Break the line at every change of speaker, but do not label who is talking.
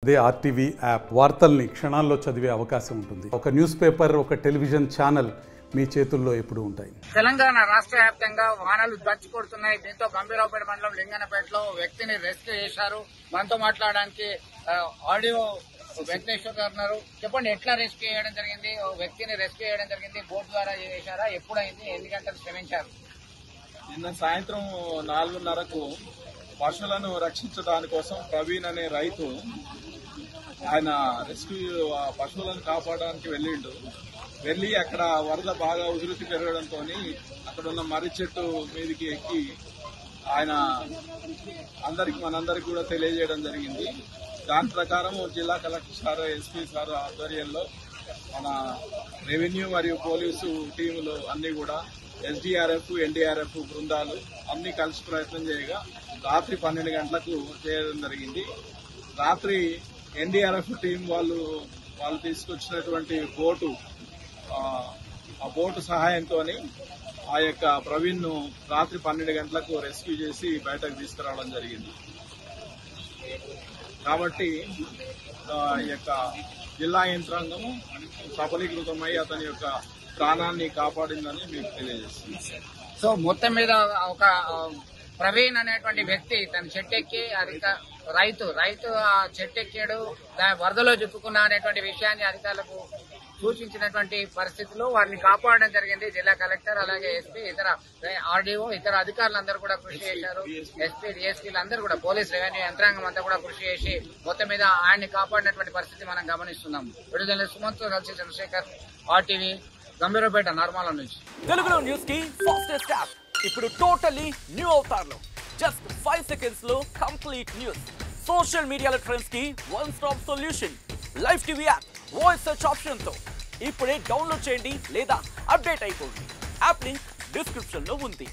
అదే RTV app వార్తల్ని క్షణాల్లో చదివే అవకాశం ఉంటుంది. ఒక న్యూస్ పేపర్, ఒక టెలివిజన్ ఛానల్ మీ చేతుల్లో ఎప్పుడు ఉంటాయి.
తెలంగాణ రాష్ట్ర వ్యాప్తంగా వానలు దంచి కొడుతున్నాయి. దీంతో గంభీరావుపేట మండలం లింగనపేటలో వ్యక్తిని రెస్క్యూ చేశారు. మనతో మాట్లాడడానికి ఆడియో వెంకటేశ్వర్ గారు ఉన్నారు. చెప్పండి, ఎట్లా రెస్క్యూ చేయడం జరిగింది? వ్యక్తిని రెస్క్యూ చేయడం జరిగింది, బోట్ ద్వారా చేశారా? ఎప్పుడైంది? ఎన్ని గంటలు శ్రమించారు?
నిన్న సాయంత్రం 4:30కు పశువులను రక్షించడానికి కోసం ప్రవీణ్ అనే రైతు ఆయన రెస్క్యూ పశువులను కాపాడడానికి వెళ్ళి అక్కడ వరద బాగా ఉధృతి పెరగడంతో అక్కడ ఉన్న మర్రి చెట్టు మీదకి ఎక్కి ఆయన మనందరికి కూడా తెలియజేయడం జరిగింది. దాని ప్రకారం జిల్లా కలెక్టర్ సార్, ఎస్పీ సార్ ఆధ్వర్యంలో మన రెవెన్యూ మరియు పోలీసు టీములు అన్ని కూడా ఎస్డీఆర్ఎఫ్, ఎన్డీఆర్ఎఫ్ బృందాలు అన్ని కలిసి ప్రయత్నం చేయగా రాత్రి 12 గంటలకు చేయడం జరిగింది. రాత్రి ఎన్డీఆర్ఎఫ్ టీం వాళ్ళు తీసుకొచ్చినటువంటి బోటు, ఆ బోటు సహాయంతో ఆ యొక్క ప్రవీణ్ ను రాత్రి 12 గంటలకు రెస్క్యూ చేసి బయటకు తీసుకురావడం జరిగింది. కాబట్టి ఈ యొక్క జిల్లా యంత్రాంగం సఫలీకృతమై అతని యొక్క ప్రాణాన్ని కాపాడిందని మీకు తెలియజేస్తుంది.
సో మొత్తం మీద ఒక ప్రవీణ్ అనేటువంటి వ్యక్తి తన చెట్టెక్కి రైతు ఆ చెట్టెక్కాడు, వరదలో చిక్కుకున్నా అనేటువంటి విషయాన్ని అధికారులకు సూచించినటువంటి పరిస్థితుల్లో వారిని కాపాడడం జరిగింది. జిల్లా కలెక్టర్, అలాగే ఎస్పీ, ఇతర ఆర్డీఓ, ఇతర అధికారులందరూ కూడా కృషి చేశారు. ఎస్పీ, డిఎస్పీలు అందరూ కూడా, పోలీస్, రెవెన్యూ యంత్రాంగం అంతా కూడా కృషి చేసి మొత్తం మీద ఆయన్ని కాపాడినటువంటి పరిస్థితి మనం గమనిస్తున్నాం. విడుదల సుమంత్ కలిసి చంద్రశేఖర్, ఆర్టీవీ, గంభీరపేట, నర్మాల నుంచి.
తెలుగులో న్యూస్ కి ఫాస్టెస్ట్ యాప్ ఇప్పుడు టోటల్లీ న్యూ అవతార్ లో జస్ట్ 5 seconds లో కంప్లీట్ న్యూస్. సోషల్ మీడియాలో ట్రెండ్స్ కి one stop solution. Live TV app voice search option తో ఇప్పుడే డౌన్లోడ్ చేయండి లేదా అప్డేట్ అయిపోండి. యాప్ లింక్ డిస్క్రిప్షన్ లో ఉంది.